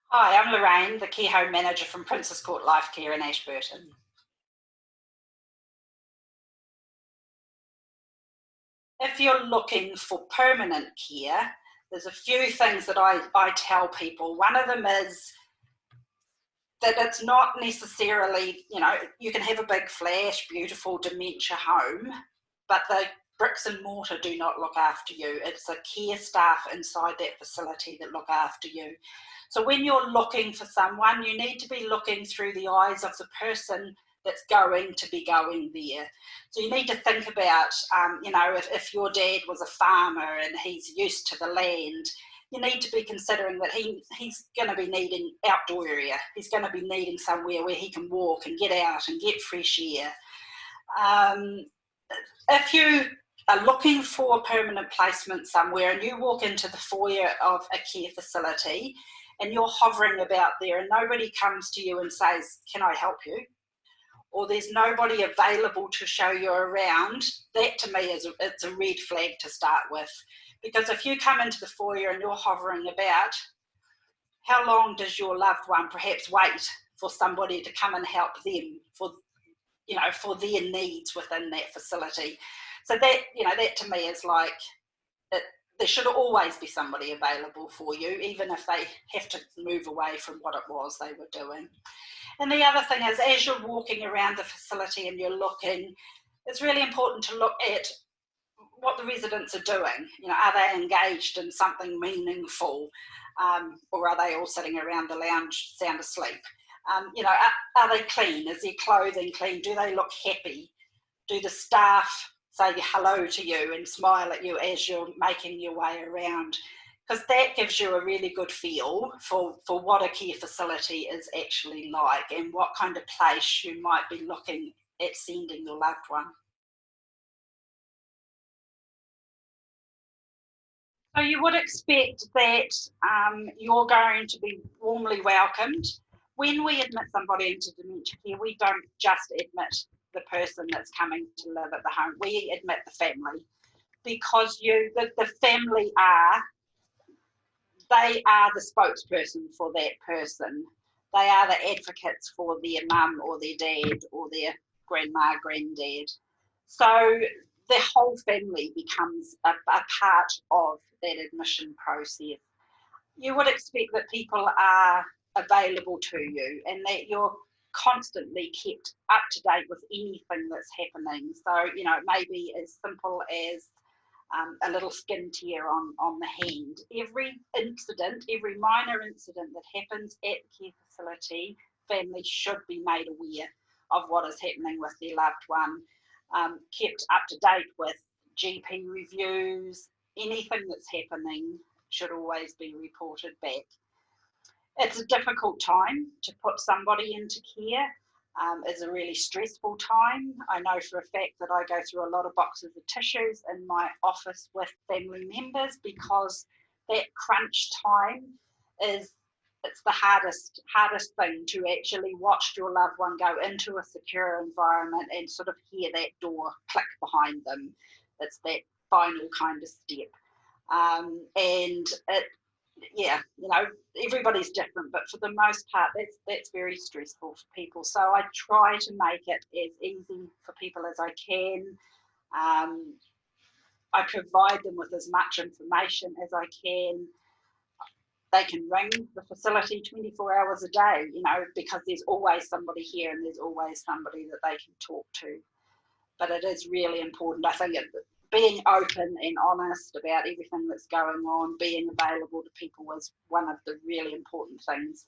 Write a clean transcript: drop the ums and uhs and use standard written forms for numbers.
Hi, I'm Lorraine, the Care Home Manager from Princess Court Lifecare in Ashburton. If you're looking for permanent care, there's a few things that I tell people. One of them is that it's not necessarily, you can have a big flash, beautiful dementia home, but the bricks and mortar do not look after you. It's the care staff inside that facility that look after you. So when you're looking for someone, you need to be looking through the eyes of the person that's going to be going there. So you need to think about, if your dad was a farmer and he's used to the land, you need to be considering that he's going to be needing outdoor area. He's going to be needing somewhere where he can walk and get out and get fresh air. If you are looking for a permanent placement somewhere and you walk into the foyer of a care facility and you're hovering about there and nobody comes to you and says, "Can I help you?" or there's nobody available to show you around, that to me it's a red flag to start with. Because if you come into the foyer and you're hovering about, how long does your loved one perhaps wait for somebody to come and help them for their needs within that facility? So that to me is like, there should always be somebody available for you, even if they have to move away from what it was they were doing. And the other thing is, as you're walking around the facility and you're looking, it's really important to look at what the residents are doing. Are they engaged in something meaningful, or are they all sitting around the lounge sound asleep? Are they clean? Is their clothing clean? Do they look happy? Do the staff say hello to you and smile at you as you're making your way around? Because that gives you a really good feel for what a care facility is actually like and what kind of place you might be looking at sending your loved one. So you would expect that you're going to be warmly welcomed. When we admit somebody into dementia care, we don't just admit the person that's coming to live at the home. We admit the family, because the family they are the spokesperson for that person. They are the advocates for their mum or their dad or their grandma, granddad. So the whole family becomes a part of that admission process. You would expect that people are available to you and that you're constantly kept up to date with anything that's happening. So, it may be as simple as a little skin tear on the hand. Every minor incident that happens at the care facility, families should be made aware of what is happening with their loved one, kept up to date with GP reviews. Anything that's happening should always be reported back. It's a difficult time to put somebody into care. It's a really stressful time. I know for a fact that I go through a lot of boxes of tissues in my office with family members, because that crunch time it's the hardest thing, to actually watch your loved one go into a secure environment and sort of hear that door click behind them. It's that final kind of step. And yeah, everybody's different, but for the most part, that's very stressful for people. So I try to make it as easy for people as I can. I provide them with as much information as I can. They can ring the facility 24 hours a day, because there's always somebody here and there's always somebody that they can talk to. But it is really important, I think, being open and honest about everything that's going on, being available to people is one of the really important things.